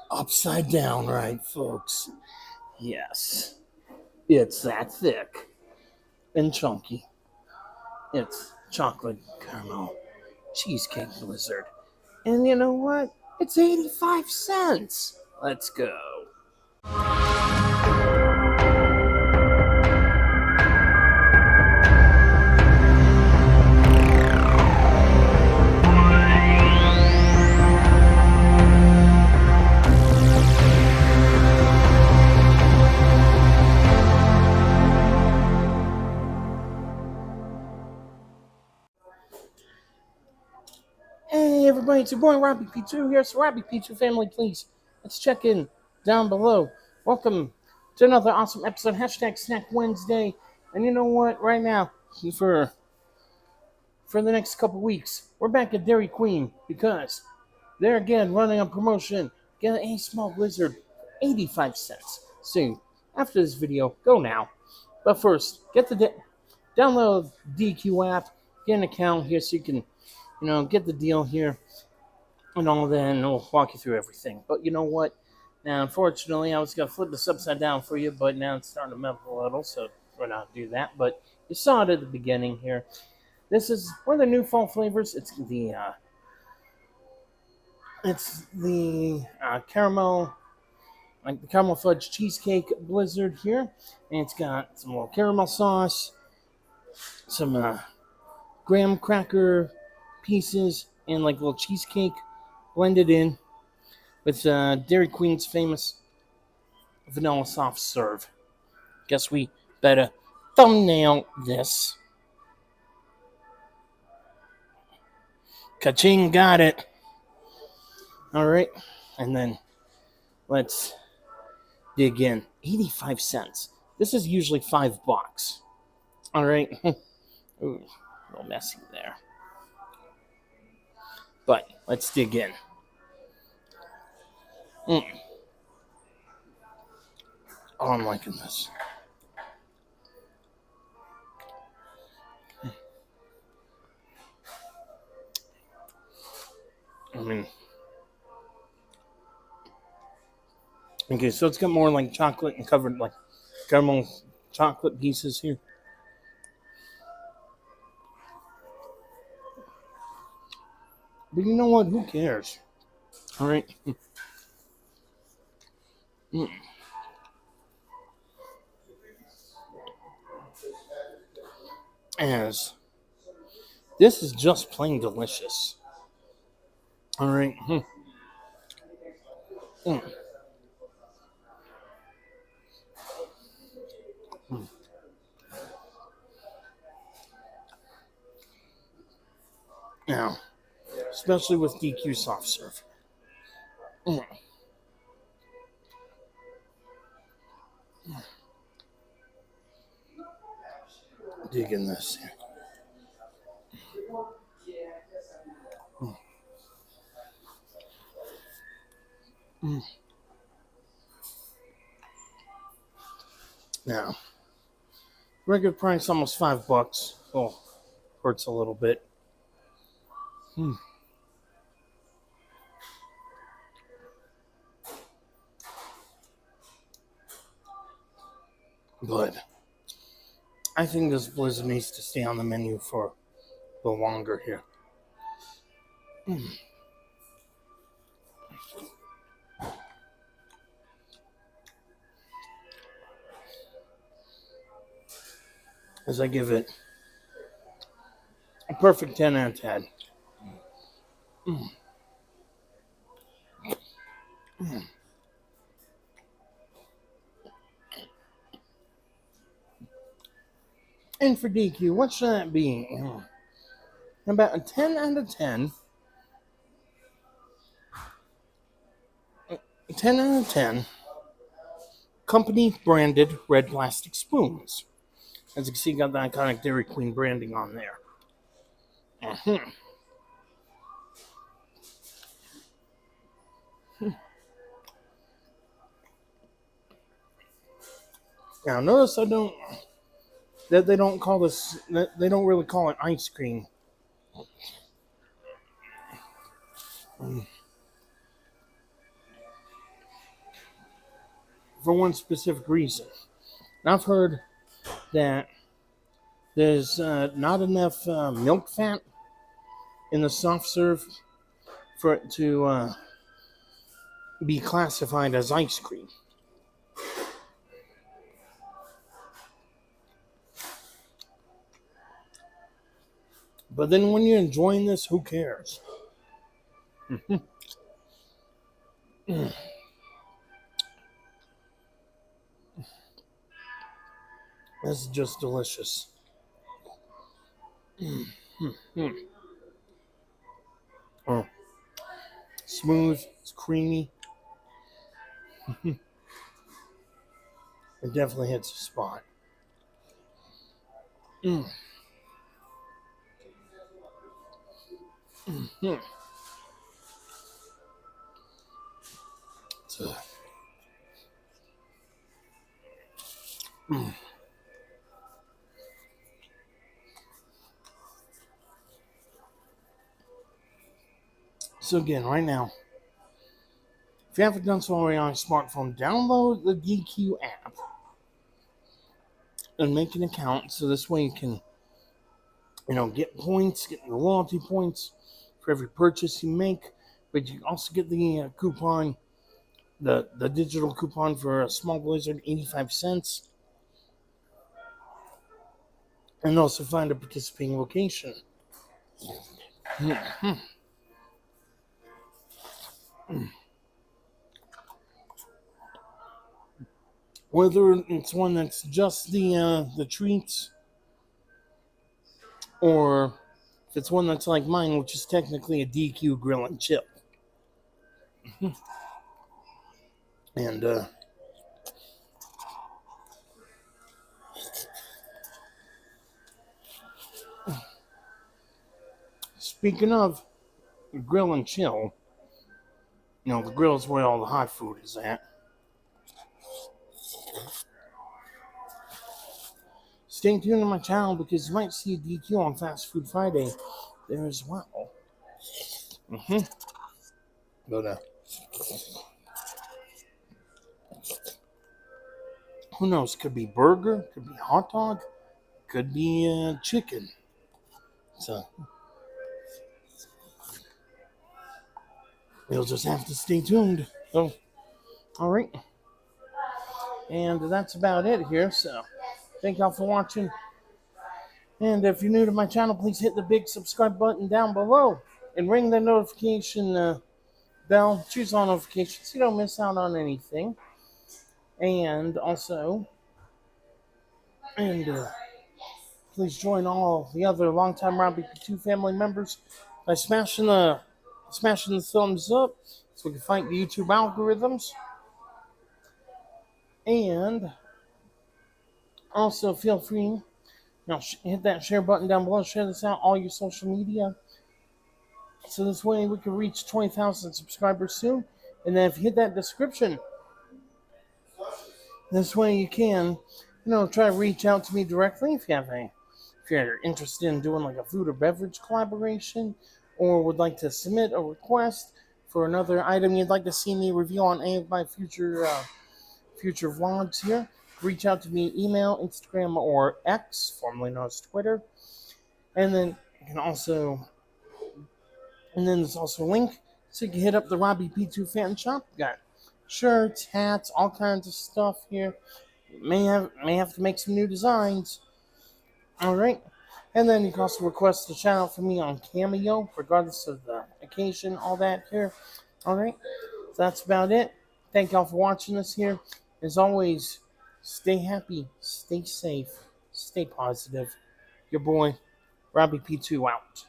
Upside down, right, folks? Yes. It's that thick and chunky. It's chocolate caramel cheesecake blizzard. And you know what? It's 85 cents. Let's go. Hey everybody, it's your boy Robbie P2 here. So Robbie P2 family, please, let's check in down below. Welcome to another awesome episode, hashtag Snack Wednesday. And you know what, right now, for the next couple weeks, we're back at Dairy Queen because they're again running a promotion. Get a small blizzard, 85 cents. So after this video, go now. But first, get the download DQ app, get an account here so you can get the deal here and all that, and we'll walk you through everything. But you know what? Now, unfortunately, I was going to flip this upside down for you, but now it's starting to melt a little, so we're not going to do that. But you saw it at the beginning here. This is one of the new fall flavors. It's the caramel, like the caramel fudge cheesecake blizzard here. And it's got some little caramel sauce, some graham cracker pieces, and like little cheesecake blended in with Dairy Queen's famous vanilla soft serve. Guess we better thumbnail this. Ka-ching, got it. Alright, and then let's dig in. 85 cents. This is usually $5. Alright. Ooh, a little messy there. But let's dig in. Oh, I'm liking this. Okay, so it's got more like chocolate and covered like caramel chocolate pieces here. But you know what? Who cares? All right. As this is just plain delicious. All right. Now, especially with DQ soft serve. Dig in this here. Now, regular price almost $5. Oh, hurts a little bit. But I think this blizzard needs to stay on the menu for a little longer here. As I give it a perfect 10 out of 10. And for DQ, what should that be? About a 10 out of 10. 10 out of 10 company branded red plastic spoons. As you can see, got the iconic Dairy Queen branding on there. Now, notice that they don't call this, that they don't really call it ice cream. for one specific reason. And I've heard that there's not enough milk fat in the soft serve for it to be classified as ice cream. But then when you're enjoying this, who cares? This is just delicious. Oh, smooth, it's creamy. It definitely hits the spot. Mm. Mm. So, mm. So again, right now, if you haven't done so already on your smartphone, download the DQ app and make an account so this way you can, get points, get your loyalty points for every purchase you make. But you also get the coupon, the digital coupon for a small blizzard, 85 cents, and also find a participating location. Whether it's one that's just the treats, or if it's one that's like mine, which is technically a DQ grill and chill. And speaking of grill and chill, the grill is where all the hot food is at. Stay tuned to my channel because you might see a DQ on Fast Food Friday there as well. But who knows? Could be burger, could be hot dog, could be chicken. So you'll just have to stay tuned. So, all right. And that's about it here. So, thank y'all for watching. And if you're new to my channel, please hit the big subscribe button down below and ring the notification bell. Choose all notifications so you don't miss out on anything. And also, please join all the other longtime Robbie P2 family members by smashing the thumbs up so we can fight the YouTube algorithms. And also feel free, hit that share button down below. Share this out all your social media. So this way we can reach 20,000 subscribers soon. And then if you hit that description, this way you can, try to reach out to me directly if you're interested in doing like a food or beverage collaboration, or would like to submit a request for another item you'd like to see me review on any of my future vlogs here. Reach out to me, email, Instagram, or X, formerly known as Twitter. And then there's also a link so you can hit up the Robbie P2 fan shop. We got shirts, hats, all kinds of stuff here. May have to make some new designs. All right. And then you can also request a shout out from me on Cameo, regardless of the occasion, all that here. All right. So that's about it. Thank y'all for watching this here. As always, stay happy, stay safe, stay positive. Your boy, Robbie P2 out.